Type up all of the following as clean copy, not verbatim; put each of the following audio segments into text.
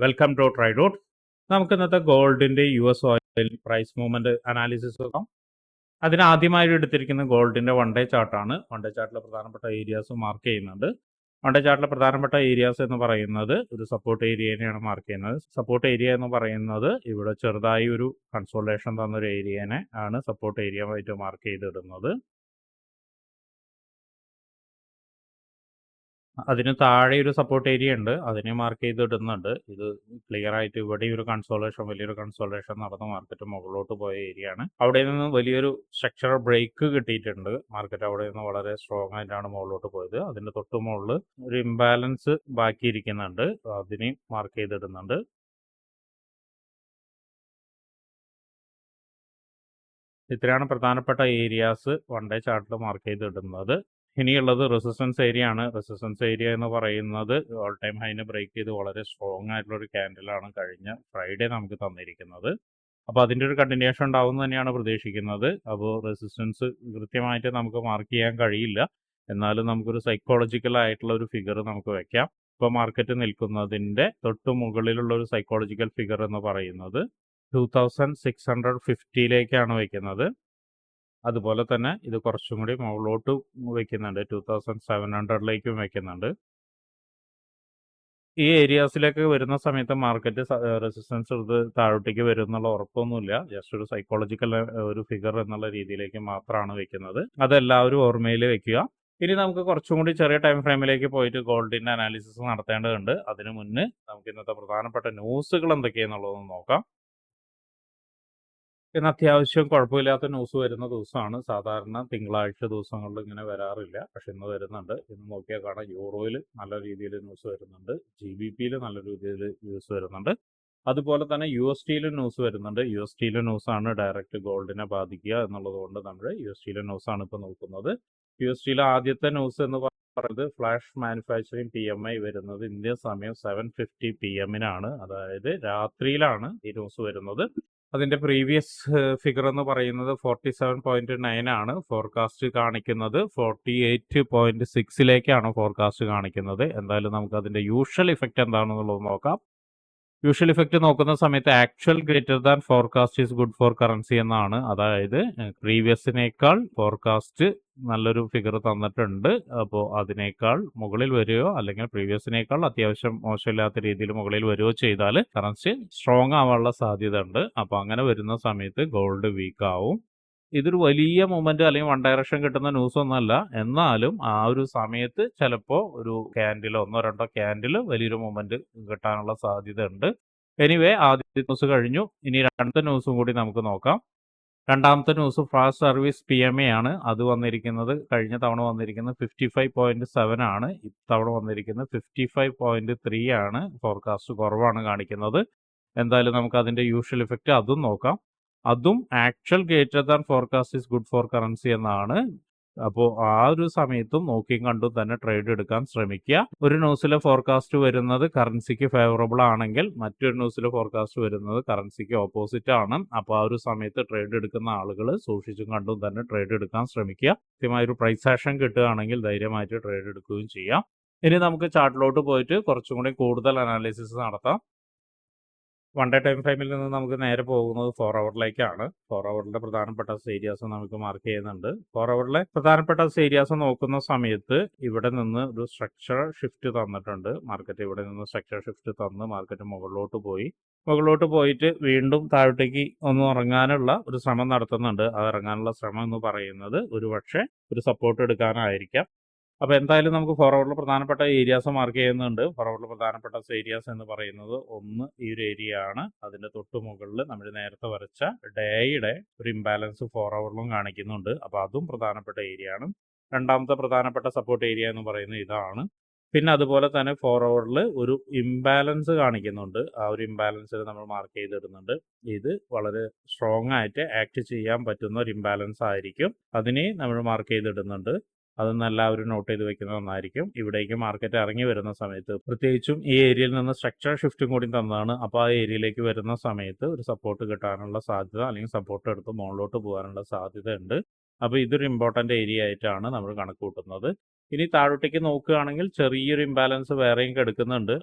Welcome to ട്രൈഡോട്ട്. നമുക്ക് ഇന്നത്തെ ഗോൾഡിന്റെ US oil price movement analysis നോക്കാം. അതിന് ആദ്യമായി എടുത്തിരിക്കുന്ന ഗോൾഡിന്റെ വൺ ഡേ ചാർട്ടാണ്. വൺ ഡേ ചാർട്ടിലെ പ്രധാനപ്പെട്ട ഏരിയാസ് മാർക്ക് ചെയ്യുന്നുണ്ട്. വൺ ഡേ ചാർട്ടിലെ പ്രധാനപ്പെട്ട ഏരിയാസ് എന്ന് പറയുന്നത് ഒരു സപ്പോർട്ട് ഏരിയനെയാണ് മാർക്ക് ചെയ്യുന്നത്. സപ്പോർട്ട് ഏരിയ എന്ന് പറയുന്നത് ഇവിടെ ചെറുതായി ഒരു കൺസോൾട്ടേഷൻ തന്നൊരു ഏരിയനെ ആണ് സപ്പോർട്ട് ഏരിയ ആയിട്ട് മാർക്ക് ചെയ്തിടുന്നത്. അതിന് താഴെ ഒരു സപ്പോർട്ട് ഏരിയ ഉണ്ട്, അതിനെ മാർക്ക് ചെയ്തിടുന്നുണ്ട്. ഇത് ക്ലിയർ ആയിട്ട് ഇവിടെ ഒരു കൺസോളേഷൻ, വലിയൊരു കൺസോളേഷൻ നടന്ന മാർക്കറ്റ് മുകളിലോട്ട് പോയ ഏരിയ ആണ്. അവിടെ നിന്ന് വലിയൊരു സ്ട്രക്ചറൽ ബ്രേക്ക് കിട്ടിയിട്ടുണ്ട്. മാർക്കറ്റ് അവിടെ നിന്ന് വളരെ സ്ട്രോങ് ആയിട്ടാണ് മുകളിലോട്ട് പോയത്. അതിന്റെ തൊട്ട് മുകളിൽ ഒരു ഇംബാലൻസ് ബാക്കിയിരിക്കുന്നുണ്ട്, അതിനെ മാർക്ക് ചെയ്തിടുന്നുണ്ട്. ഇത്രയാണ് പ്രധാനപ്പെട്ട ഏരിയാസ് വൺ ഡേ ചാർട്ടിൽ മാർക്ക് ചെയ്തിടുന്നത്. ഇനിയുള്ളത് റെസിസ്റ്റൻസ് ഏരിയ ആണ്. റെസിസ്റ്റൻസ് ഏരിയ എന്ന് പറയുന്നത് ഓൾ ടൈം ഹൈനെ ബ്രേക്ക് ചെയ്ത് വളരെ സ്ട്രോങ് ആയിട്ടുള്ള ഒരു ക്യാൻഡിലാണ് കഴിഞ്ഞ ഫ്രൈഡേ നമുക്ക് തന്നിരിക്കുന്നത്. അപ്പോൾ അതിൻ്റെ ഒരു കണ്ടിന്യൂഷൻ ഉണ്ടാവും തന്നെയാണ് പ്രതീക്ഷിക്കുന്നത്. അപ്പോൾ റെസിസ്റ്റൻസ് കൃത്യമായിട്ട് നമുക്ക് മാർക്ക് ചെയ്യാൻ കഴിയില്ല, എന്നാലും നമുക്കൊരു സൈക്കോളജിക്കൽ ആയിട്ടുള്ള ഒരു ഫിഗർ നമുക്ക് വെക്കാം. ഇപ്പോൾ മാർക്കറ്റ് നിൽക്കുന്നതിൻ്റെ തൊട്ട് മുകളിലുള്ള ഒരു സൈക്കോളജിക്കൽ ഫിഗർ എന്ന് പറയുന്നത് 2650 വയ്ക്കുന്നത്. അതുപോലെ തന്നെ ഇത് കുറച്ചും കൂടി മുകളിലോട്ട് വയ്ക്കുന്നുണ്ട്, 2700 വയ്ക്കുന്നുണ്ട്. ഈ ഏരിയാസിലേക്ക് വരുന്ന സമയത്ത് മാർക്കറ്റ് റെസിസ്റ്റൻസ് എടുത്ത് താഴോട്ടേക്ക് വരും എന്നുള്ള ഉറപ്പൊന്നുമില്ല. ജസ്റ്റ് ഒരു സൈക്കോളജിക്കൽ ഒരു ഫിഗർ എന്നുള്ള രീതിയിലേക്ക് മാത്രമാണ് വെക്കുന്നത്. അതെല്ലാവരും ഓർമ്മയിൽ വെക്കുക. ഇനി നമുക്ക് കുറച്ചും കൂടി ചെറിയ ടൈം ഫ്രെയിമിലേക്ക് പോയിട്ട് ഗോൾഡിന്റെ അനാലിസിസ് നടത്തേണ്ടതുണ്ട്. അതിനു മുന്നേ നമുക്ക് ഇന്നത്തെ പ്രധാനപ്പെട്ട ന്യൂസുകൾ എന്തൊക്കെയാണെന്നുള്ളതൊന്ന് നോക്കാം. ഇന്ന് അത്യാവശ്യം കുഴപ്പമില്ലാത്ത ന്യൂസ് വരുന്ന ദിവസമാണ്. സാധാരണ തിങ്കളാഴ്ച ദിവസങ്ങളിൽ ഇങ്ങനെ വരാറില്ല, പക്ഷെ ഇന്ന് വരുന്നുണ്ട്. ഇന്ന് നോക്കിയാൽ കാണാം യൂറോയിൽ നല്ല രീതിയിൽ ന്യൂസ് വരുന്നുണ്ട്, GBPയിൽ നല്ല രീതിയിൽ ന്യൂസ് വരുന്നുണ്ട്. അതുപോലെ തന്നെ USDയിൽ ന്യൂസ് വരുന്നുണ്ട്. USDയിലെ ന്യൂസാണ് ഡയറക്റ്റ് ഗോൾഡിനെ ബാധിക്കുക എന്നുള്ളത് കൊണ്ട് നമ്മൾ USDയിലെ ന്യൂസാണ് ഇപ്പോൾ നോക്കുന്നത്. USDയിലെ ആദ്യത്തെ ന്യൂസ് എന്ന് പറയുന്നത് ഫ്ലാഷ് മാനുഫാക്ചറിങ് PMI വരുന്നത് ഇന്ത്യൻ സമയം 7:50 PM അതായത് രാത്രിയിലാണ് ഈ ന്യൂസ് വരുന്നത്. അതിൻ്റെ പ്രീവിയസ് ഫിഗർ എന്ന് പറയുന്നത് 47.9 ആണ്. ഫോർകാസ്റ്റ് കാണിക്കുന്നത് 48.6 ഫോർകാസ്റ്റ് കാണിക്കുന്നത്. എന്തായാലും നമുക്ക് അതിൻ്റെ യൂഷ്വൽ ഇഫക്റ്റ് എന്താണെന്നുള്ളത് നോക്കാം. യൂഷ്വൽ ഇഫക്റ്റ് നോക്കുന്ന സമയത്ത് actual greater than forecast is good for currency എന്നാണ്. അതായത് പ്രീവിയസിനേക്കാൾ ഫോർകാസ്റ്റ് നല്ലൊരു ഫിഗർ തന്നിട്ടുണ്ട്. അപ്പോൾ അതിനേക്കാൾ മുകളിൽ വരികയോ അല്ലെങ്കിൽ പ്രീവിയസിനേക്കാൾ അത്യാവശ്യം മോശമില്ലാത്ത രീതിയിൽ മുകളിൽ വരികയോ ചെയ്താൽ കറൻസി സ്ട്രോങ് ആവാനുള്ള സാധ്യത ഉണ്ട്. അപ്പോൾ അങ്ങനെ വരുന്ന സമയത്ത് ഗോൾഡ് വീക്ക് ആവും. ഇതൊരു വലിയ മൂവ്മെന്റ് അല്ലെങ്കിൽ വൺ ഡയറക്ഷൻ കിട്ടുന്ന ന്യൂസ് ഒന്നല്ല, എന്നാലും ആ ഒരു സമയത്ത് ചിലപ്പോൾ ഒരു ക്യാൻഡിൽ, ഒന്നോ രണ്ടോ ക്യാൻഡിൽ വലിയൊരു മൂവ്മെന്റ് കിട്ടാനുള്ള സാധ്യത ഉണ്ട്. എനിവേ, ആദ്യത്തെ ന്യൂസ് കഴിഞ്ഞു. ഇനി രണ്ടാമത്തെ ന്യൂസും കൂടി നമുക്ക് നോക്കാം. രണ്ടാമത്തെ ന്യൂസ് ഫാസ്റ്റ് സർവീസ് PMI ആണ്. അത് വന്നിരിക്കുന്നത് കഴിഞ്ഞ തവണ വന്നിരിക്കുന്നത് 55.7 ആണ്. ഇത്തവണ വന്നിരിക്കുന്നത് 55.3 ആണ്. ഫോർകാസ്റ്റ് കുറവാണ് കാണിക്കുന്നത്. എന്തായാലും നമുക്ക് അതിന്റെ യൂഷ്വൽ ഇഫക്റ്റ് അതും നോക്കാം. അതും actual greater than forecast is good for currency എന്നാണ്. അപ്പോൾ ആ ഒരു സമയത്തും നോക്കിയും കണ്ടും തന്നെ ട്രേഡ് എടുക്കാൻ ശ്രമിക്കുക. ഒരു ന്യൂസിലെ ഫോർകാസ്റ്റ് വരുന്നത് കറൻസിക്ക് ഫേവറബിൾ ആണെങ്കിൽ മറ്റൊരു ന്യൂസിലെ ഫോർകാസ്റ്റ് വരുന്നത് കറൻസിക്ക് ഓപ്പോസിറ്റ് ആണ്. അപ്പോൾ ആ ഒരു സമയത്ത് ട്രേഡ് എടുക്കുന്ന ആളുകൾ സൂക്ഷിച്ചും കണ്ടും തന്നെ ട്രേഡ് എടുക്കാൻ ശ്രമിക്കുക. കൃത്യമായ ഒരു പ്രൈസ് ആക്ഷൻ കിട്ടുകയാണെങ്കിൽ ധൈര്യമായിട്ട് ട്രേഡ് എടുക്കുകയും ചെയ്യാം. ഇനി നമുക്ക് ചാർട്ടിലോട്ട് പോയിട്ട് കുറച്ചും കൂടി കൂടുതൽ അനാലിസിസ് നടത്താം. വൺ ഡേ ടൈം ഫ്രെയിമിൽ നിന്ന് നമുക്ക് നേരെ പോകുന്നത് 4 അവറിലേക്കാണ്. 4 അവറിലെ പ്രധാനപ്പെട്ട ഏരിയാസ് നമുക്ക് മാർക്ക് ചെയ്യുന്നുണ്ട്. 4 അവറിലെ പ്രധാനപ്പെട്ട ഏരിയാസ് നോക്കുന്ന സമയത്ത് ഇവിടെ നിന്ന് ഒരു സ്ട്രക്ചർ ഷിഫ്റ്റ് തന്നിട്ടുണ്ട്. മാർക്കറ്റ് ഇവിടെ നിന്ന് സ്ട്രക്ചർ ഷിഫ്റ്റ് തന്ന് മാർക്കറ്റ് മുകളിലോട്ട് പോയിട്ട് വീണ്ടും താഴോട്ടേക്ക് ഒന്ന് ഇറങ്ങാനുള്ള ഒരു ശ്രമം നടത്തുന്നുണ്ട്. അത് ഇറങ്ങാനുള്ള ശ്രമം എന്ന് പറയുന്നത് ഒരു സപ്പോർട്ട് എടുക്കാനായിരിക്കാം. അപ്പോൾ എന്തായാലും നമുക്ക് 4 അവറിൽ പ്രധാനപ്പെട്ട ഏരിയാസ് മാർക്ക് ചെയ്യുന്നുണ്ട്. 4 അവറിൽ പ്രധാനപ്പെട്ട ഏരിയാസ് എന്ന് പറയുന്നത് ഒന്ന് ഈ ഒരു ഏരിയ ആണ്. അതിൻ്റെ തൊട്ട് മുകളിൽ നമ്മൾ നേരത്തെ വരച്ച ഡേയുടെ ഒരു ഇംബാലൻസ് 4 അവറിലും കാണിക്കുന്നുണ്ട്. അപ്പോൾ അതും പ്രധാനപ്പെട്ട ഏരിയ ആണ്. രണ്ടാമത്തെ പ്രധാനപ്പെട്ട സപ്പോർട്ട് ഏരിയ എന്ന് പറയുന്നത് ഇതാണ്. പിന്നെ അതുപോലെ തന്നെ 4 അവറിൽ ഒരു ഇംബാലൻസ് കാണിക്കുന്നുണ്ട്. ആ ഒരു ഇംബാലൻസിൽ നമ്മൾ മാർക്ക് ചെയ്തിടുന്നുണ്ട്. ഇത് വളരെ സ്ട്രോങ് ആയിട്ട് ആക്ട് ചെയ്യാൻ പറ്റുന്ന ഒരു ഇംബാലൻസ് ആയിരിക്കും. അതിനെ നമ്മൾ മാർക്ക് ചെയ്തിടുന്നുണ്ട്. അതൊന്നും എല്ലാവരും നോട്ട് ചെയ്ത് വെക്കുന്നത് നന്നായിരിക്കും. ഇവിടേക്ക് മാർക്കറ്റ് ഇറങ്ങി വരുന്ന സമയത്ത്, പ്രത്യേകിച്ചും ഈ ഏരിയയിൽ നിന്ന് സ്ട്രക്ചർ ഷിഫ്റ്റും കൂടി തന്നതാണ്. അപ്പോൾ ആ ഏരിയയിലേക്ക് വരുന്ന സമയത്ത് ഒരു സപ്പോർട്ട് കിട്ടാനുള്ള സാധ്യത, അല്ലെങ്കിൽ സപ്പോർട്ട് എടുത്ത് മുകളിലോട്ട് പോകാനുള്ള സാധ്യത ഉണ്ട്. അപ്പോൾ ഇതൊരു ഇമ്പോർട്ടൻ്റ് ഏരിയ ആയിട്ടാണ് നമ്മൾ കണക്ക് കൂട്ടുന്നത്. ഇനി താഴോട്ടേക്ക് നോക്കുകയാണെങ്കിൽ ചെറിയൊരു ഇംബാലൻസ് വേറെയും കിടക്കുന്നുണ്ട്.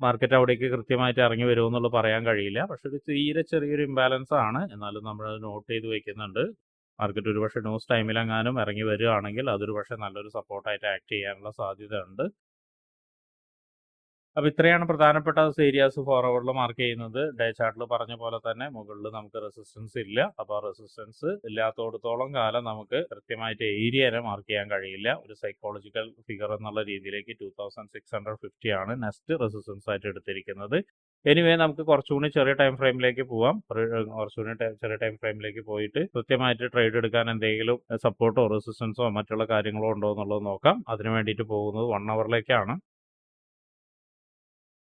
മാർക്കറ്റ് അവിടേക്ക് കൃത്യമായിട്ട് ഇറങ്ങി വരുമെന്നുള്ളത് പറയാൻ കഴിയില്ല. പക്ഷെ ഇത് തീരെ ചെറിയൊരു ഇംബാലൻസ് ആണ്. എന്നാലും നമ്മളത് നോട്ട് ചെയ്ത് വെക്കുന്നുണ്ട്. മാർക്കറ്റ് ഒരുപക്ഷെ ന്യൂസ് ടൈമിലെങ്ങാനും ഇറങ്ങി വരികയാണെങ്കിൽ അതൊരു പക്ഷേ നല്ലൊരു സപ്പോർട്ടായിട്ട് ആക്ട് ചെയ്യാനുള്ള സാധ്യതയുണ്ട്. അപ്പോൾ ഇത്രയാണ് പ്രധാനപ്പെട്ട ഏരിയാസ് ഫോർവേഡിൽ മാർക്ക് ചെയ്യുന്നത്. ഡേ ചാർട്ടിൽ പറഞ്ഞ പോലെ തന്നെ മുകളിൽ നമുക്ക് റെസിസ്റ്റൻസ് ഇല്ല. അപ്പോൾ റെസിസ്റ്റൻസ് ഇല്ലാത്തടത്തോളം കാലം നമുക്ക് കൃത്യമായിട്ട് ഏരിയനെ മാർക്ക് ചെയ്യാൻ കഴിയില്ല. ഒരു സൈക്കോളജിക്കൽ ഫിഗർ എന്നുള്ള രീതിയിലേക്ക് 2650 ആണ് നെക്സ്റ്റ് റെസിസ്റ്റൻസ് ആയിട്ട് എടുത്തിരിക്കുന്നത്. എനിവേ നമുക്ക് കുറച്ചുകൂടി ചെറിയ ടൈം ഫ്രെയിമിലേക്ക് പോവാം. കുറച്ചുകൂടി ചെറിയ ടൈം ഫ്രെയിമിലേക്ക് പോയിട്ട് കൃത്യമായിട്ട് ട്രേഡ് എടുക്കാൻ എന്തെങ്കിലും സപ്പോർട്ടോ റെസിസ്റ്റൻസോ മറ്റുള്ള കാര്യങ്ങളോ ഉണ്ടോ എന്നുള്ളത് നോക്കാം. അതിന് വേണ്ടിയിട്ട് പോകുന്നത് 1 അവറിലേക്കാണ്.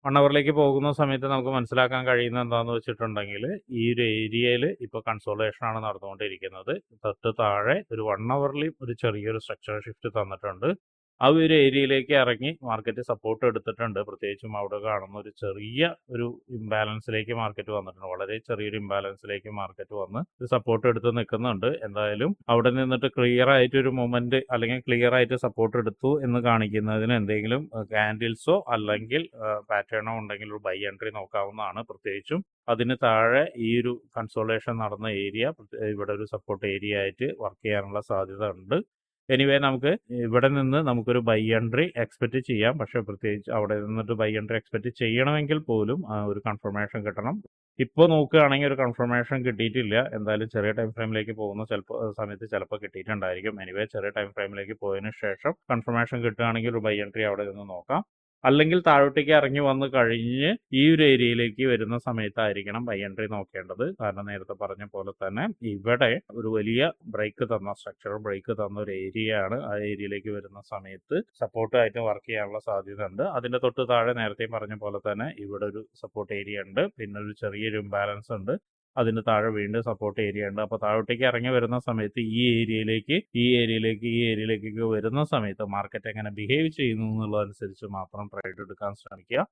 1 അവറിലേക്ക് പോകുന്ന സമയത്ത് നമുക്ക് മനസ്സിലാക്കാൻ കഴിയുന്നത് എന്താണെന്ന് വെച്ചിട്ടുണ്ടെങ്കിൽ ഈ ഒരു ഏരിയയിൽ ഇപ്പോൾ കൺസോളിഡേഷൻ ആണ് നടന്നുകൊണ്ടിരിക്കുന്നത്. തൊട്ട് താഴെ ഒരു 1 അവറിൽ ഒരു ചെറിയൊരു സ്ട്രക്ചറൽ ഷിഫ്റ്റ് തന്നിട്ടുണ്ട്. ആ ഒരു ഏരിയയിലേക്ക് ഇറങ്ങി മാർക്കറ്റ് സപ്പോർട്ട് എടുത്തിട്ടുണ്ട്. പ്രത്യേകിച്ചും അവിടെ കാണുന്ന ഒരു ചെറിയ ഒരു ഇംബാലൻസിലേക്ക് മാർക്കറ്റ് വന്നിട്ടുണ്ട്. വളരെ ചെറിയൊരു ഇംബാലൻസിലേക്ക് മാർക്കറ്റ് വന്ന് ഒരു സപ്പോർട്ട് എടുത്ത് നിൽക്കുന്നുണ്ട്. എന്തായാലും അവിടെ നിന്നിട്ട് ക്ലിയർ ആയിട്ട് ഒരു മൊമെന്റ് അല്ലെങ്കിൽ ക്ലിയർ ആയിട്ട് സപ്പോർട്ട് എടുത്തു എന്ന് കാണിക്കുന്നതിന് എന്തെങ്കിലും ക്യാൻഡിൽസോ അല്ലെങ്കിൽ പാറ്റേണോ ഉണ്ടെങ്കിൽ ഒരു ബൈ എൻട്രി നോക്കാവുന്നതാണ്. പ്രത്യേകിച്ചും അതിന് താഴെ ഈ ഒരു കൺസോളേഷൻ നടന്ന ഏരിയ ഇവിടെ ഒരു സപ്പോർട്ട് ഏരിയ ആയിട്ട് വർക്ക് ചെയ്യാനുള്ള സാധ്യത ഉണ്ട്. എനിവേ നമുക്ക് ഇവിടെ നിന്ന് നമുക്കൊരു ബൈ എൻട്രി എക്സ്പെക്റ്റ് ചെയ്യാം. പക്ഷെ പ്രത്യേകിച്ച് അവിടെ നിന്നിട്ട് ബൈ എൻട്രി എക്സ്പെക്റ്റ് ചെയ്യണമെങ്കിൽ പോലും ഒരു കൺഫർമേഷൻ കിട്ടണം. ഇപ്പോൾ നോക്കുകയാണെങ്കിൽ ഒരു കൺഫർമേഷൻ കിട്ടിയിട്ടില്ല. എന്തായാലും ചെറിയ ടൈം ഫ്രെയിമിലേക്ക് പോകുന്ന സമയത്ത് ചിലപ്പോൾ കിട്ടിയിട്ടുണ്ടായിരിക്കും. എനിവേ ചെറിയ ടൈം ഫ്രെയിമിലേക്ക് പോയതിനു ശേഷം കൺഫർമേഷൻ കിട്ടുകയാണെങ്കിൽ ഒരു ബൈ എൻട്രി അവിടെ നിന്ന് നോക്കാം. അല്ലെങ്കിൽ താഴോട്ടേക്ക് ഇറങ്ങി വന്ന് കഴിഞ്ഞ് ഈ ഒരു ഏരിയയിലേക്ക് വരുന്ന സമയത്തായിരിക്കണം ബൈ എൻട്രി നോക്കേണ്ടത്. കാരണം നേരത്തെ പറഞ്ഞ പോലെ തന്നെ ഇവിടെ ഒരു വലിയ ബ്രേക്ക് തന്ന സ്ട്രക്ചറൽ ബ്രേക്ക് തന്ന ഒരു ഏരിയ ആണ്. ആ ഏരിയയിലേക്ക് വരുന്ന സമയത്ത് സപ്പോർട്ടായിട്ട് വർക്ക് ചെയ്യാനുള്ള സാധ്യത ഉണ്ട്. അതിന്റെ തൊട്ട് താഴെ നേരത്തെ പറഞ്ഞ പോലെ തന്നെ ഇവിടെ ഒരു സപ്പോർട്ട് ഏരിയ ഉണ്ട്. പിന്നെ ഒരു ചെറിയൊരു ഇംബാലൻസ് ഉണ്ട്. അതിന് താഴെ വീണ്ടും സപ്പോർട്ട് ഏരിയ ഉണ്ട്. അപ്പോൾ താഴോട്ടേക്ക് ഇറങ്ങി വരുന്ന സമയത്ത് ഈ ഏരിയയിലേക്ക് വരുന്ന സമയത്ത് മാർക്കറ്റ് എങ്ങനെ ബിഹേവ് ചെയ്യുന്നു എന്നുള്ളതനുസരിച്ച് മാത്രം ട്രേഡ് എടുക്കാൻ ശ്രമിക്കുക.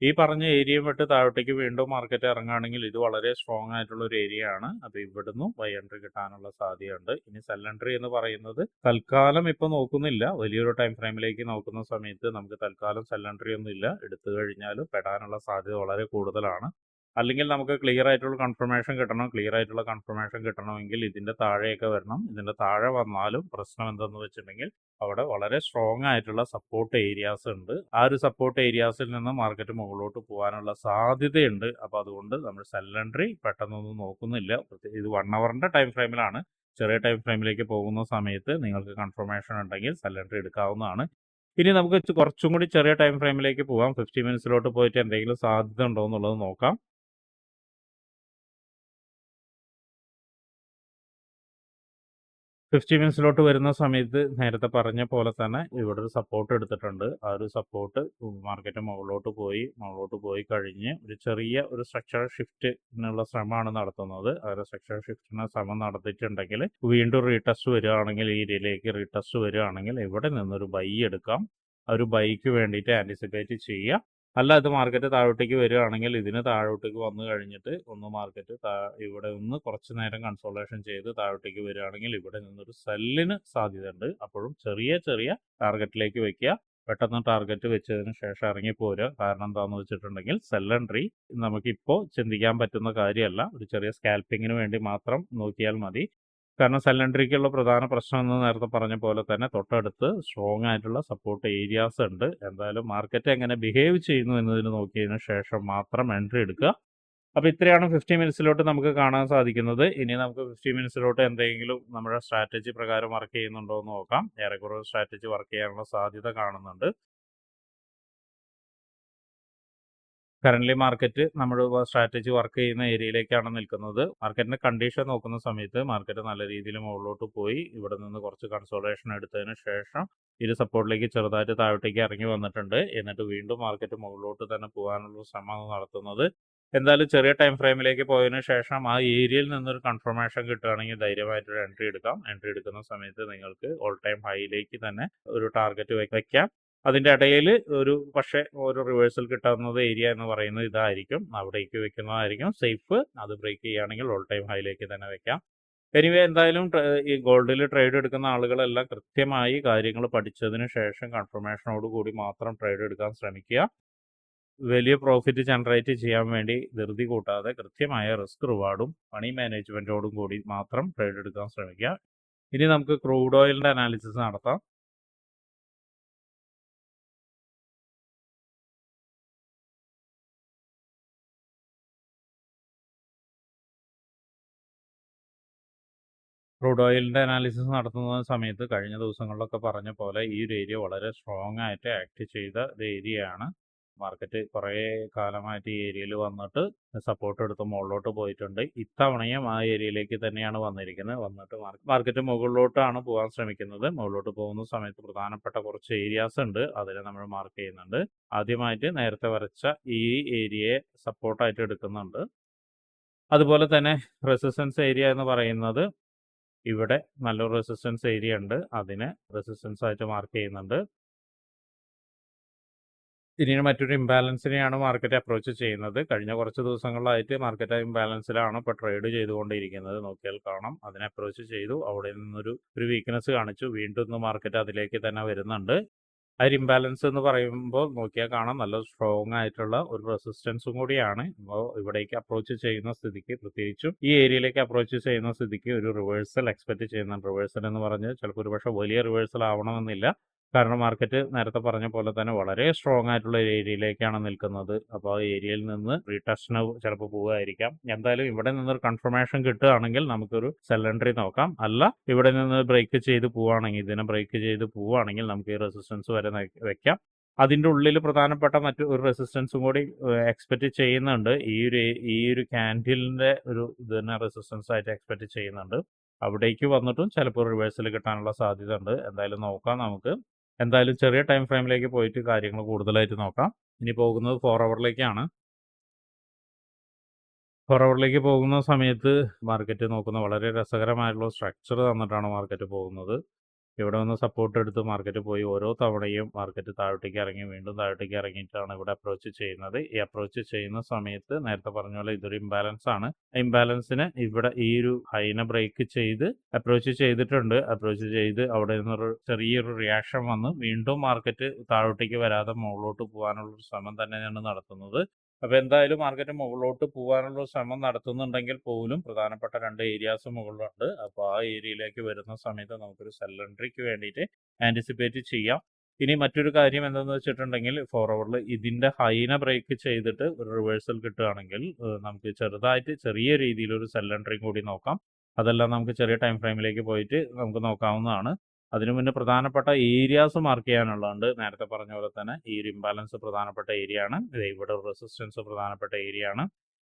ഈ പറഞ്ഞ ഏരിയ വിട്ട് താഴോട്ടേക്ക് വീണ്ടും മാർക്കറ്റ് ഇറങ്ങുകയാണെങ്കിൽ ഇത് വളരെ സ്ട്രോങ് ആയിട്ടുള്ള ഒരു ഏരിയ ആണ്. അപ്പോൾ ഇവിടുന്ന് ബൈ എൻട്രി കിട്ടാനുള്ള സാധ്യതയുണ്ട്. ഇനി സെൽ എൻട്രി എന്ന് പറയുന്നത് തൽക്കാലം ഇപ്പോൾ നോക്കുന്നില്ല. വലിയൊരു ടൈം ഫ്രെയിമിലേക്ക് നോക്കുന്ന സമയത്ത് നമുക്ക് തൽക്കാലം സെൽ എൻട്രി ഒന്നും ഇല്ല. എടുത്തു കഴിഞ്ഞാൽ പെടാനുള്ള സാധ്യത വളരെ കൂടുതലാണ്. അല്ലെങ്കിൽ നമുക്ക് ക്ലിയർ ആയിട്ടുള്ള കൺഫർമേഷൻ കിട്ടണം. ക്ലിയർ ആയിട്ടുള്ള കൺഫർമേഷൻ കിട്ടണമെങ്കിൽ ഇതിന്റെ താഴെയൊക്കെ വരണം. ഇതിന്റെ താഴെ വന്നാലും പ്രശ്നം എന്തെന്ന് വെച്ചിട്ടുണ്ടെങ്കിൽ അവിടെ വളരെ സ്ട്രോങ് ആയിട്ടുള്ള സപ്പോർട്ട് ഏരിയാസ് ഉണ്ട്. ആ ഒരു സപ്പോർട്ട് ഏരിയാസിൽ നിന്ന് മാർക്കറ്റ് മുകളിലോട്ട് പോകാനുള്ള സാധ്യതയുണ്ട്. അപ്പോൾ അതുകൊണ്ട് നമ്മൾ സെൽ എൻട്രി പെട്ടെന്നൊന്നും നോക്കുന്നില്ല. ഇത് 1 അവറിന്റെ ടൈം ഫ്രെയിമിലാണ്. ചെറിയ ടൈം ഫ്രെയിമിലേക്ക് പോകുന്ന സമയത്ത് നിങ്ങൾക്ക് കൺഫർമേഷൻ ഉണ്ടെങ്കിൽ സെൽ എൻട്രി എടുക്കാവുന്നതാണ്. ഇനി നമുക്ക് കുറച്ചും കൂടി ചെറിയ ടൈം ഫ്രെയിമിലേക്ക് പോകാം. 50 മിനിറ്റ്സിലോട്ട് പോയിട്ട് എന്തെങ്കിലും സാധ്യത ഉണ്ടോ എന്നുള്ളത് നോക്കാം. 50 മിനിറ്റ്സിലോട്ട് വരുന്ന സമയത്ത് നേരത്തെ പറഞ്ഞ പോലെ തന്നെ ഇവിടെ ഒരു സപ്പോർട്ട് എടുത്തിട്ടുണ്ട്. ആ ഒരു സപ്പോർട്ട് മാർക്കറ്റ് മുകളിലോട്ട് പോയി കഴിഞ്ഞ് ഒരു ചെറിയ ഒരു സ്ട്രക്ചറൽ ഷിഫ്റ്റിനുള്ള ശ്രമമാണ് നടത്തുന്നത്. ആ ഒരു സ്ട്രക്ചറൽ ഷിഫ്റ്റിന് ശ്രമം നടത്തിയിട്ടുണ്ടെങ്കിൽ വീണ്ടും റീടെസ്റ്റ് വരികയാണെങ്കിൽ ഈ ഏരിയയിലേക്ക് റീടെസ്റ്റ് വരികയാണെങ്കിൽ ഇവിടെ നിന്നൊരു ബൈ എടുക്കാം. ആ ഒരു ബൈക്ക് വേണ്ടിയിട്ട് ആൻറ്റിസിപ്പേറ്റ് ചെയ്യുക. അല്ല ഇത് മാർക്കറ്റ് താഴോട്ടേക്ക് വരികയാണെങ്കിൽ ഇതിന് താഴോട്ടേക്ക് വന്നു കഴിഞ്ഞിട്ട് ഒന്ന് മാർക്കറ്റ് ഇവിടെ നിന്ന് കുറച്ച് നേരം കൺസോളേഷൻ ചെയ്ത് താഴോട്ടേക്ക് വരികയാണെങ്കിൽ ഇവിടെ നിന്നൊരു സെല്ലിന് സാധ്യതയുണ്ട്. അപ്പോഴും ചെറിയ ടാർഗറ്റിലേക്ക് വെക്കുക. പെട്ടെന്ന് ടാർഗറ്റ് വെച്ചതിന് ശേഷം ഇറങ്ങി പോരുക. കാരണം എന്താണെന്ന് വെച്ചിട്ടുണ്ടെങ്കിൽ സെൽ എൻട്രി നമുക്കിപ്പോൾ ചിന്തിക്കാൻ പറ്റുന്ന കാര്യമല്ല. ഒരു ചെറിയ സ്കാൽപ്പിങ്ങിന് വേണ്ടി മാത്രം നോക്കിയാൽ മതി. കാരണം സെൽ എൻട്രിക്കുള്ള പ്രധാന പ്രശ്നം എന്ന് നേരത്തെ പറഞ്ഞ പോലെ തന്നെ തൊട്ടടുത്ത് സ്ട്രോങ് ആയിട്ടുള്ള സപ്പോർട്ട് ഏരിയാസ് ഉണ്ട്. എന്തായാലും മാർക്കറ്റ് എങ്ങനെ ബിഹേവ് ചെയ്യുന്നു എന്നതിന് നോക്കിയതിന് ശേഷം മാത്രം എൻട്രി എടുക്കുക. അപ്പോൾ ഇത്രയാണ് 50 മിനിറ്റ്സിലോട്ട് നമുക്ക് കാണാൻ സാധിക്കുന്നത്. ഇനി നമുക്ക് 50 മിനിറ്റ്സിലോട്ട് എന്തെങ്കിലും നമ്മുടെ സ്ട്രാറ്റജി പ്രകാരം വർക്ക് ചെയ്യുന്നുണ്ടോ എന്ന് നോക്കാം. ഏറെക്കുറെ സ്ട്രാറ്റജി വർക്ക് ചെയ്യാനുള്ള സാധ്യത കാണുന്നുണ്ട്. കറന്റ് മാർക്കറ്റ് നമ്മൾ സ്ട്രാറ്റജി വർക്ക് ചെയ്യുന്ന ഏരിയയിലേക്കാണ് നിൽക്കുന്നത്. മാർക്കറ്റിന്റെ കണ്ടീഷൻ നോക്കുന്ന സമയത്ത് മാർക്കറ്റ് നല്ല രീതിയിൽ മുകളിലോട്ട് പോയി ഇവിടെ നിന്ന് കുറച്ച് കൺസോളേഷൻ എടുത്തതിന് ശേഷം ഇത് സപ്പോർട്ടിലേക്ക് ചെറുതായിട്ട് താഴോട്ടേക്ക് ഇറങ്ങി വന്നിട്ടുണ്ട്. എന്നിട്ട് വീണ്ടും മാർക്കറ്റ് മുകളിലോട്ട് തന്നെ പോകാനുള്ള ശ്രമമാണ് നടത്തുന്നത്. എന്തായാലും ചെറിയ ടൈം ഫ്രെയിമിലേക്ക് പോയതിനു ശേഷം ആ ഏരിയയിൽ നിന്നൊരു കൺഫർമേഷൻ കിട്ടുകയാണെങ്കിൽ ധൈര്യമായിട്ടൊരു എൻട്രി എടുക്കാം. എൻട്രി എടുക്കുന്ന സമയത്ത് നിങ്ങൾക്ക് ഓൾ ടൈം ഹൈയിലേക്ക് തന്നെ ഒരു ടാർഗറ്റ് വെക്കാം. അതിൻ്റെ ഇടയിൽ പക്ഷേ ഒരു റിവേഴ്സൽ കിട്ടാവുന്നത് ഏരിയ എന്ന് പറയുന്നത് ഇതായിരിക്കും. അവിടേക്ക് വെക്കുന്നതായിരിക്കും സേഫ്. അത് ബ്രേക്ക് ചെയ്യുകയാണെങ്കിൽ ഓൾ ടൈം ഹൈയിലേക്ക് തന്നെ വെക്കാം. എനിവേ എന്തായാലും ഈ ഗോൾഡിൽ ട്രേഡ് എടുക്കുന്ന ആളുകളെല്ലാം കൃത്യമായി കാര്യങ്ങൾ പഠിച്ചതിന് ശേഷം കൺഫർമേഷനോട് കൂടി മാത്രം ട്രേഡ് എടുക്കാൻ ശ്രമിക്കുക. വലിയ പ്രോഫിറ്റ് ജനറേറ്റ് ചെയ്യാൻ വേണ്ടി ധൃതി കൂട്ടാതെ കൃത്യമായ റിസ്ക് റിവാർഡും മണി മാനേജ്മെന്റോടും കൂടി മാത്രം ട്രേഡ് എടുക്കാൻ ശ്രമിക്കുക. ഇനി നമുക്ക് ക്രൂഡ് ഓയിലിന്റെ അനാലിസിസ് നടത്താം. ക്രൂഡ് ഓയിലിന്റെ അനാലിസിസ് നടത്തുന്ന സമയത്ത് കഴിഞ്ഞ ദിവസങ്ങളിലൊക്കെ പറഞ്ഞ പോലെ ഈ ഒരു ഏരിയ വളരെ സ്ട്രോങ് ആയിട്ട് ആക്ട് ചെയ്ത ഒരു ഏരിയയാണ്. മാർക്കറ്റ് കുറേ കാലമായിട്ട് ഈ ഏരിയയിൽ വന്നിട്ട് സപ്പോർട്ട് എടുത്ത് മുകളിലോട്ട് പോയിട്ടുണ്ട്. ഇത്തവണയും ആ ഏരിയയിലേക്ക് തന്നെയാണ് വന്നിട്ട് മാർക്കറ്റ് മുകളിലോട്ടാണ് പോകാൻ ശ്രമിക്കുന്നത്. മുകളിലോട്ട് പോകുന്ന സമയത്ത് പ്രധാനപ്പെട്ട കുറച്ച് ഏരിയാസ് ഉണ്ട്, അതിനെ നമ്മൾ മാർക്ക് ചെയ്യുന്നുണ്ട്. ആദ്യമായിട്ട് നേരത്തെ വരച്ച ഈ ഏരിയയെ സപ്പോർട്ടായിട്ട് എടുക്കുന്നുണ്ട്. അതുപോലെ തന്നെ റെസിസ്റ്റൻസ് ഏരിയ എന്ന് പറയുന്നത് ഇവിടെ നല്ലൊരു റെസിസ്റ്റൻസ് ഏരിയ ഉണ്ട്, അതിനെ റെസിസ്റ്റൻസ് ആയിട്ട് മാർക്ക് ചെയ്യുന്നുണ്ട്. ഇനി മറ്റൊരു ഇംബാലൻസിനെയാണ് മാർക്കറ്റ് അപ്രോച്ച് ചെയ്യുന്നത്. കഴിഞ്ഞ കുറച്ച് ദിവസങ്ങളിലായിട്ട് മാർക്കറ്റ് ഇംബാലൻസിലാണ് ഇപ്പോൾ ട്രേഡ് ചെയ്തുകൊണ്ടിരിക്കുന്നത്. നോക്കിയാൽ കാണാം, അതിനെ അപ്രോച്ച് ചെയ്തു, അവിടെ നിന്നൊരു വീക്ക്നെസ് കാണിച്ചു, വീണ്ടും മാർക്കറ്റ് അതിലേക്ക് തന്നെ വരുന്നുണ്ട്. ആ ഒരു ഇംബാലൻസ് എന്ന് പറയുമ്പോൾ നോക്കിയാൽ കാണാം നല്ല സ്ട്രോങ് ആയിട്ടുള്ള ഒരു റെസിസ്റ്റൻസും കൂടിയാണ്. അപ്പോൾ ഇവിടേക്ക് അപ്രോച്ച് ചെയ്യുന്ന സ്ഥിതിക്ക്, പ്രത്യേകിച്ചും ഈ ഏരിയയിലേക്ക് അപ്രോച്ച് ചെയ്യുന്ന സ്ഥിതിക്ക് ഒരു റിവേഴ്സൽ എക്സ്പെക്ട് ചെയ്യുന്നുണ്ട്. റിവേഴ്സൽ എന്ന് പറഞ്ഞാൽ ചിലപ്പോൾ ഒരുപക്ഷെ വലിയ റിവേഴ്സൽ ആവണമെന്നില്ല, കാരണം മാർക്കറ്റ് നേരത്തെ പറഞ്ഞ പോലെ തന്നെ വളരെ സ്ട്രോങ് ആയിട്ടുള്ള ഒരു ഏരിയയിലേക്കാണ് നിൽക്കുന്നത്. അപ്പോൾ ആ ഏരിയയിൽ നിന്ന് റീടെസ്റ്റിന് ചിലപ്പോൾ പോവുമായിരിക്കാം. എന്തായാലും ഇവിടെ നിന്നൊരു കൺഫർമേഷൻ കിട്ടുകയാണെങ്കിൽ നമുക്കൊരു സെൽ എൻട്രി നോക്കാം. അല്ല, ഇവിടെ നിന്ന് ബ്രേക്ക് ചെയ്ത് പോവുകയാണെങ്കിൽ, ഇതിനെ ബ്രേക്ക് ചെയ്ത് പോവുകയാണെങ്കിൽ നമുക്ക് ഈ റെസിസ്റ്റൻസ് വരെ വെക്കാം. അതിൻ്റെ ഉള്ളിൽ പ്രധാനപ്പെട്ട മറ്റൊരു റെസിസ്റ്റൻസും കൂടി എക്സ്പെക്ട് ചെയ്യുന്നുണ്ട്. ഈ ഒരു ക്യാൻഡിലിൻ്റെ ഒരു ഇത് തന്നെ റെസിസ്റ്റൻസ് ആയിട്ട് എക്സ്പെക്ട് ചെയ്യുന്നുണ്ട്. അവിടേക്ക് വന്നിട്ടും ചിലപ്പോൾ റിവേഴ്സൽ കിട്ടാനുള്ള സാധ്യത ഉണ്ട്. എന്തായാലും നോക്കാം നമുക്ക്. എന്തായാലും ചെറിയ ടൈം ഫ്രെയിമിലേക്ക് പോയിട്ട് കാര്യങ്ങൾ കൂടുതലായിട്ട് നോക്കാം. ഇനി പോകുന്നത് 4 ഹവറിലേക്കാണ്. 4 ഹവറിലേക്ക് പോകുന്ന സമയത്ത് മാർക്കറ്റ് നോക്കുന്ന വളരെ രസകരമായിട്ടുള്ള സ്ട്രക്ചർ തന്നിട്ടാണ് മാർക്കറ്റ് പോകുന്നത്. ഇവിടെ വന്ന് സപ്പോർട്ട് എടുത്ത് മാർക്കറ്റ് പോയി ഓരോ തവണയും മാർക്കറ്റ് താഴോട്ടേക്ക് ഇറങ്ങി വീണ്ടും താഴോട്ടേക്ക് ഇറങ്ങിയിട്ടാണ് ഇവിടെ അപ്രോച്ച് ചെയ്യുന്നത്. ഈ അപ്രോച്ച് ചെയ്യുന്ന സമയത്ത് നേരത്തെ പറഞ്ഞ പോലെ ഇതൊരു ഇംബാലൻസ് ആണ്. ഇംബാലൻസിന് ഇവിടെ ഈ ഒരു ഹൈനെ ബ്രേക്ക് ചെയ്ത് അപ്രോച്ച് ചെയ്തിട്ടുണ്ട്. അപ്രോച്ച് ചെയ്ത് അവിടെ നിന്നൊരു ചെറിയൊരു റിയാക്ഷൻ വന്ന് വീണ്ടും മാർക്കറ്റ് താഴോട്ടേക്ക് വരാതെ മുകളിലോട്ട് പോകാനുള്ള ഒരു ശ്രമം തന്നെയാണ് നടത്തുന്നത്. അപ്പോൾ എന്തായാലും മാർക്കറ്റ് മുകളിലോട്ട് പോകാനുള്ള ശ്രമം നടത്തുന്നുണ്ടെങ്കിൽ പോലും പ്രധാനപ്പെട്ട 2 ഏരിയാസ് മുകളിലുണ്ട്. അപ്പോൾ ആ ഏരിയയിലേക്ക് വരുന്ന സമയത്ത് നമുക്കൊരു സെൽ എൻട്രിക്ക് വേണ്ടിയിട്ട് ആൻറ്റിസിപ്പേറ്റ് ചെയ്യാം. ഇനി മറ്റൊരു കാര്യം എന്തെന്ന് വെച്ചിട്ടുണ്ടെങ്കിൽ 4 ഹവറിൽ ഇതിൻ്റെ ഹൈനെ ബ്രേക്ക് ചെയ്തിട്ട് ഒരു റിവേഴ്സൽ കിട്ടുകയാണെങ്കിൽ നമുക്ക് ചെറിയ രീതിയിലൊരു സെൽ എൻട്രിയും കൂടി നോക്കാം. അതെല്ലാം നമുക്ക് ചെറിയ ടൈം ഫ്രെയിമിലേക്ക് പോയിട്ട് നമുക്ക് നോക്കാവുന്നതാണ്. അതിനു മുന്നേ പ്രധാനപ്പെട്ട ഏരിയാസ് മാർക്ക് ചെയ്യാനുള്ളതുണ്ട്. നേരത്തെ പറഞ്ഞ പോലെ തന്നെ ഈ ഒരു ഇംബാലൻസ് പ്രധാനപ്പെട്ട ഏരിയ ആണ്. ഇവിടെ റെസിസ്റ്റൻസ് പ്രധാനപ്പെട്ട ഏരിയ ആണ്.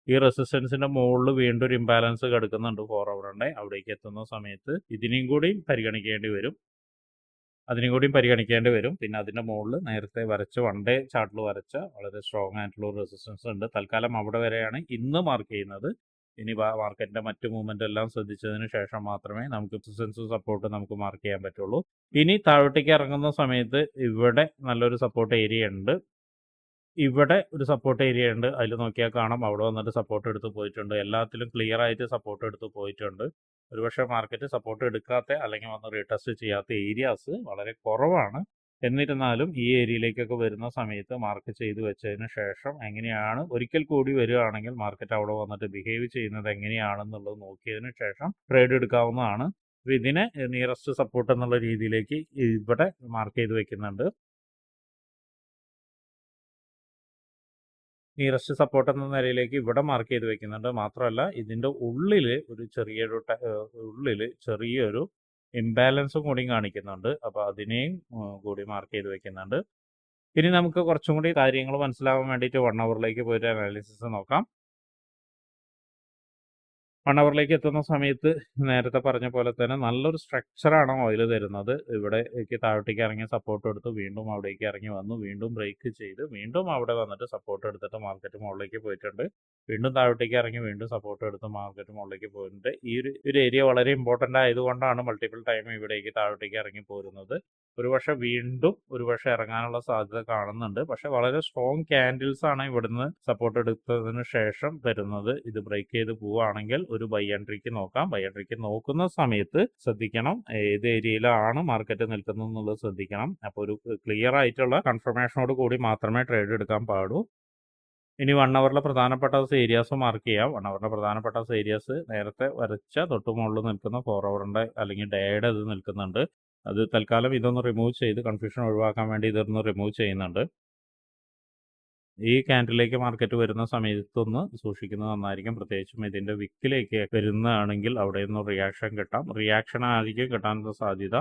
ഈ റെസിസ്റ്റൻസിന്റെ മുകളിൽ വീണ്ടും ഒരു ഇംബാലൻസ് കിടക്കുന്നുണ്ട് 4 ഹവറിൻ്റെ. അവിടേക്ക് എത്തുന്ന സമയത്ത് ഇതിനെയും കൂടി പരിഗണിക്കേണ്ടി വരും. പിന്നെ അതിൻ്റെ മുകളിൽ നേരത്തെ വരച്ച 1 ഡേ ചാർട്ടിൽ വരച്ച വളരെ സ്ട്രോങ് ആയിട്ടുള്ള റെസിസ്റ്റൻസ് ഉണ്ട്. തൽക്കാലം അവിടെ വരെയാണ് ഇന്ന് മാർക്ക് ചെയ്യുന്നത്. ഇനി മാർക്കറ്റിന്റെ മറ്റു മൂവ്മെന്റ് എല്ലാം ശ്രദ്ധിച്ചതിന് ശേഷം മാത്രമേ നമുക്ക് റെസിസ്റ്റൻസ് സപ്പോർട്ട് നമുക്ക് മാർക്ക് ചെയ്യാൻ പറ്റുള്ളൂ. ഇനി താഴോട്ടേക്ക് ഇറങ്ങുന്ന സമയത്ത് ഇവിടെ നല്ലൊരു സപ്പോർട്ട് ഏരിയ ഉണ്ട്. അതിൽ നോക്കിയാൽ കാണാം, അവിടെ വന്നിട്ട് സപ്പോർട്ട് എടുത്ത് പോയിട്ടുണ്ട്. എല്ലാത്തിലും ക്ലിയർ ആയിട്ട് സപ്പോർട്ട് എടുത്ത് പോയിട്ടുണ്ട്. ഒരുപക്ഷെ മാർക്കറ്റ് സപ്പോർട്ട് എടുക്കാത്ത അല്ലെങ്കിൽ വന്ന് റീടെസ്റ്റ് ചെയ്യാത്ത ഏരിയാസ് വളരെ കുറവാണ്. എന്നിരുന്നാലും ഈ ഏരിയയിലേക്കൊക്കെ വരുന്ന സമയത്ത് മാർക്ക് ചെയ്ത് വെച്ചതിന് ശേഷം എങ്ങനെയാണ് ഒരിക്കൽ കൂടി വരികയാണെങ്കിൽ മാർക്കറ്റ് അവിടെ വന്നിട്ട് ബിഹേവ് ചെയ്യുന്നത് എങ്ങനെയാണെന്നുള്ളത് നോക്കിയതിന് ശേഷം ട്രേഡ് എടുക്കാവുന്നതാണ്. അപ്പോൾ ഇതിനെ നിയറസ്റ്റ് സപ്പോർട്ട് എന്നുള്ള രീതിയിലേക്ക് ഇവിടെ മാർക്ക് ചെയ്ത് വെക്കുന്നുണ്ട്. നിയറസ്റ്റ് സപ്പോർട്ട് എന്ന നിലയിലേക്ക് ഇവിടെ മാർക്ക് ചെയ്ത് വെക്കുന്നുണ്ട്. മാത്രമല്ല ഇതിൻ്റെ ഉള്ളിൽ ചെറിയൊരു ഇംബാലൻസും കൂടി കാണിക്കുന്നുണ്ട്. അപ്പോൾ അതിനെയും കൂടി മാർക്ക് ചെയ്ത് വെക്കുന്നുണ്ട്. ഇനി നമുക്ക് കുറച്ചും കൂടി കാര്യങ്ങൾ മനസ്സിലാവാൻ വേണ്ടിയിട്ട് 1 ഹവറിലേക്ക് പോയിട്ട് അനാലിസിസ് നോക്കാം. 1 ഹവറിലേക്ക് എത്തുന്ന സമയത്ത് നേരത്തെ പറഞ്ഞ പോലെ തന്നെ നല്ലൊരു സ്ട്രക്ചറാണ് ഓയിൽ തരുന്നത്. ഇവിടേക്ക് താഴോട്ടേക്ക് ഇറങ്ങി സപ്പോർട്ട് എടുത്ത് വീണ്ടും അവിടേക്ക് ഇറങ്ങി വന്നു, വീണ്ടും ബ്രേക്ക് ചെയ്ത് വീണ്ടും അവിടെ വന്നിട്ട് സപ്പോർട്ട് എടുത്തിട്ട് മാർക്കറ്റ് മുകളിലേക്ക് പോയിട്ടുണ്ട്. വീണ്ടും താഴോട്ടേക്ക് ഇറങ്ങി വീണ്ടും സപ്പോർട്ട് എടുത്ത് മാർക്കറ്റ് മുകളിലേക്ക് പോയിട്ടുണ്ട്. ഈ ഒരു ഏരിയ വളരെ ഇമ്പോർട്ടൻ്റ് ആയതുകൊണ്ടാണ് മൾട്ടിപ്പിൾ ടൈം ഇവിടേക്ക് താഴോട്ടേക്ക് ഇറങ്ങി പോരുന്നത്. ഒരുപക്ഷെ ഇറങ്ങാനുള്ള സാധ്യത കാണുന്നുണ്ട്. പക്ഷെ വളരെ സ്ട്രോങ് ക്യാൻഡിൽസ് ആണ് ഇവിടുന്ന് സപ്പോർട്ട് എടുത്തതിന് ശേഷം തരുന്നത്. ഇത് ബ്രേക്ക് ചെയ്ത് പോവുകയാണെങ്കിൽ ഒരു ബൈ എൻട്രിക്ക് നോക്കാം. ബൈ എൻട്രിക്ക് നോക്കുന്ന സമയത്ത് ശ്രദ്ധിക്കണം ഏത് ഏരിയയിലാണ് മാർക്കറ്റ് നിൽക്കുന്നത് എന്നുള്ളത് ശ്രദ്ധിക്കണം. അപ്പോൾ ഒരു ക്ലിയർ ആയിട്ടുള്ള കൺഫർമേഷനോട് കൂടി മാത്രമേ ട്രേഡ് എടുക്കാൻ പാടൂ. ഇനി 1 ഹവറിലെ പ്രധാനപ്പെട്ട ഏരിയാസ് മാർക്ക് ചെയ്യാം. 1 ഹവറിലെ പ്രധാനപ്പെട്ട ഏരിയാസ് നേരത്തെ വരച്ച തൊട്ട് മുകളിൽ നിൽക്കുന്ന 4 ഹവറിൻ്റെ അല്ലെങ്കിൽ ഡേയുടെ ഇത് നിൽക്കുന്നുണ്ട്. അത് തൽക്കാലം ഇതൊന്ന് റിമൂവ് ചെയ്ത് കൺഫ്യൂഷൻ ഒഴിവാക്കാൻ വേണ്ടി ഇതൊന്ന് റിമൂവ് ചെയ്യുന്നുണ്ട്. ഈ ക്യാൻഡിലേക്ക് മാർക്കറ്റ് വരുന്ന സമയത്തൊന്ന് സൂക്ഷിക്കുന്നത് നന്നായിരിക്കും. പ്രത്യേകിച്ചും ഇതിൻ്റെ വിക്കിലേക്ക് വരുന്നതാണെങ്കിൽ അവിടെ നിന്ന് റിയാക്ഷൻ കിട്ടാം. റിയാക്ഷൻ ആയിരിക്കും കിട്ടാനുള്ള സാധ്യത.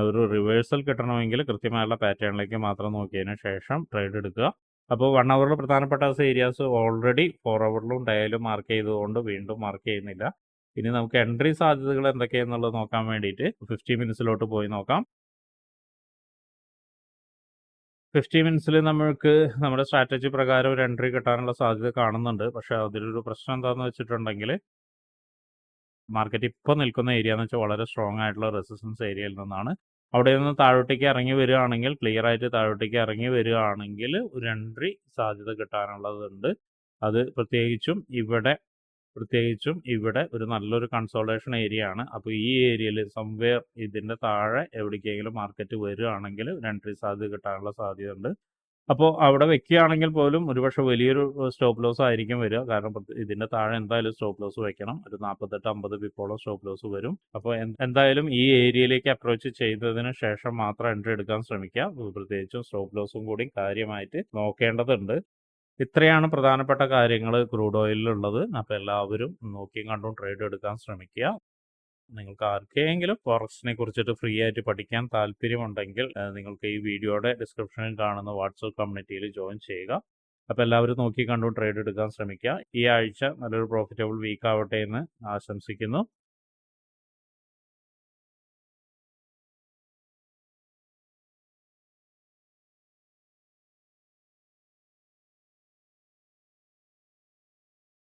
ഒരു റിവേഴ്സൽ കിട്ടണമെങ്കിൽ കൃത്യമായുള്ള പാറ്റേണിലേക്ക് മാത്രം നോക്കിയതിന് ശേഷം ട്രേഡ് എടുക്കുക. അപ്പോൾ 1 ഹവറിൽ പ്രധാനപ്പെട്ട ഏരിയാസ് ഓൾറെഡി 4 ഹവറിലും ഡേയിലും മാർക്ക് ചെയ്തുകൊണ്ട് വീണ്ടും മാർക്ക് ചെയ്യുന്നില്ല. ഇനി നമുക്ക് എൻട്രി സാധ്യതകൾ എന്തൊക്കെയാണെന്നുള്ളത് നോക്കാൻ വേണ്ടിയിട്ട് 50 മിനിറ്റ്സിലോട്ട് പോയി നോക്കാം. 50 മിനിറ്റ്സിൽ നമ്മൾക്ക് നമ്മുടെ സ്ട്രാറ്റജി പ്രകാരം ഒരു എൻട്രി കിട്ടാനുള്ള സാധ്യത കാണുന്നുണ്ട്. പക്ഷേ അതിലൊരു പ്രശ്നം എന്താണെന്ന് വെച്ചിട്ടുണ്ടെങ്കിൽ മാർക്കറ്റ് ഇപ്പോൾ നിൽക്കുന്ന ഏരിയ എന്ന് വെച്ചാൽ വളരെ സ്ട്രോങ് ആയിട്ടുള്ള റെസിസ്റ്റൻസ് ഏരിയയിൽ നിന്നാണ്. അവിടെ നിന്ന് താഴോട്ടേക്ക് ഇറങ്ങി വരികയാണെങ്കിൽ ക്ലിയർ ആയിട്ട് താഴോട്ടേക്ക് ഇറങ്ങി വരികയാണെങ്കിൽ ഒരു എൻട്രി സാധ്യത കിട്ടാനുള്ളതുണ്ട്. അത് പ്രത്യേകിച്ചും ഇവിടെ ഒരു നല്ലൊരു കൺസോൾട്ടേഷൻ ഏരിയ ആണ്. അപ്പോൾ ഈ ഏരിയയിൽ സംവെയർ ഇതിൻ്റെ താഴെ എവിടേക്കെങ്കിലും മാർക്കറ്റ് വരികയാണെങ്കിൽ ഒരു എൻട്രി സാധ്യത കിട്ടാനുള്ള സാധ്യതയുണ്ട്. അപ്പോൾ അവിടെ വെക്കുകയാണെങ്കിൽ പോലും ഒരുപക്ഷെ വലിയൊരു സ്റ്റോപ്പ് ലോസ് ആയിരിക്കും വരിക. കാരണം ഇതിൻ്റെ താഴെ എന്തായാലും സ്റ്റോപ്പ് ലോസ് വെക്കണം. ഒരു 48-50 പിപ്പോളം സ്റ്റോപ്പ് ലോസ് വരും. അപ്പോൾ എന്തായാലും ഈ ഏരിയയിലേക്ക് അപ്രോച്ച് ചെയ്തതിന് ശേഷം മാത്രം എൻട്രി എടുക്കാൻ ശ്രമിക്കുക. പ്രത്യേകിച്ചും സ്റ്റോപ്പ് ലോസും കൂടി കാര്യമായിട്ട് നോക്കേണ്ടതുണ്ട്. ഇത്രയാണ് പ്രധാനപ്പെട്ട കാര്യങ്ങൾ ക്രൂഡ് ഓയിലിലുള്ളത്. അപ്പോൾ എല്ലാവരും നോക്കിയും കണ്ടും ട്രേഡ് എടുക്കാൻ ശ്രമിക്കുക. നിങ്ങൾക്ക് ആർക്കെങ്കിലും ഫോറക്സിനെ കുറിച്ചിട്ട് ഫ്രീ ആയിട്ട് പഠിക്കാൻ താല്പര്യമുണ്ടെങ്കിൽ നിങ്ങൾക്ക് ഈ വീഡിയോയുടെ ഡിസ്ക്രിപ്ഷനിൽ കാണുന്ന വാട്സപ്പ് കമ്മ്യൂണിറ്റിയിൽ ജോയിൻ ചെയ്യുക. അപ്പോൾ എല്ലാവരും നോക്കി കണ്ടും ട്രേഡ് എടുക്കാൻ ശ്രമിക്കുക. ഈ ആഴ്ച നല്ലൊരു പ്രോഫിറ്റബിൾ വീക്ക് ആവട്ടെ എന്ന് ആശംസിക്കുന്നു.